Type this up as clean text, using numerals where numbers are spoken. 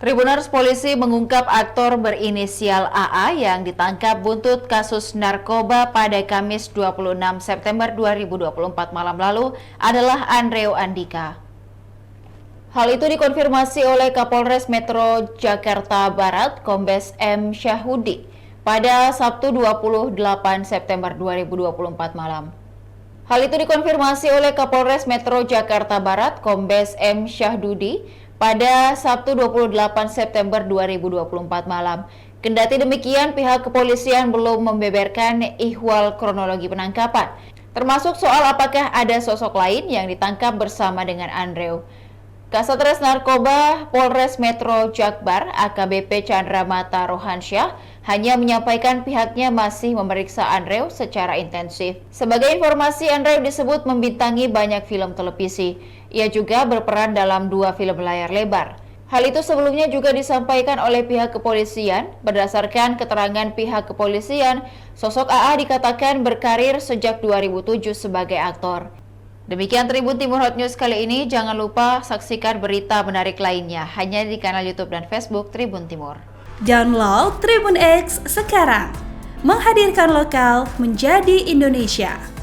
Tribuners polisi mengungkap aktor berinisial AA yang ditangkap buntut kasus narkoba pada Kamis 26 September 2024 malam lalu adalah Andreo Andika. Hal itu dikonfirmasi oleh Kapolres Metro Jakarta Barat, Kombes M. Syahudi, pada Sabtu 28 September 2024 malam. Hal itu dikonfirmasi oleh Kapolres Metro Jakarta Barat, Kombes M. Syahudi, pada Sabtu 28 September 2024 malam. Kendati demikian, pihak kepolisian belum membeberkan ihwal kronologi penangkapan, termasuk soal apakah ada sosok lain yang ditangkap bersama dengan Andreo. Kasatgas Narkoba Polres Metro Jakbar, AKBP Chandra Mata Rohansyah, hanya menyampaikan pihaknya masih memeriksa Andreo secara intensif. Sebagai informasi, Andreo disebut membintangi banyak film televisi. Ia juga berperan dalam 2 film layar lebar. Hal itu sebelumnya juga disampaikan oleh pihak kepolisian. Berdasarkan keterangan pihak kepolisian, sosok AA dikatakan berkarir sejak 2007 sebagai aktor. Demikian Tribun Timur Hot News kali ini. Jangan lupa saksikan berita menarik lainnya hanya di kanal YouTube dan Facebook Tribun Timur. Download Tribun X sekarang, menghadirkan lokal menjadi Indonesia.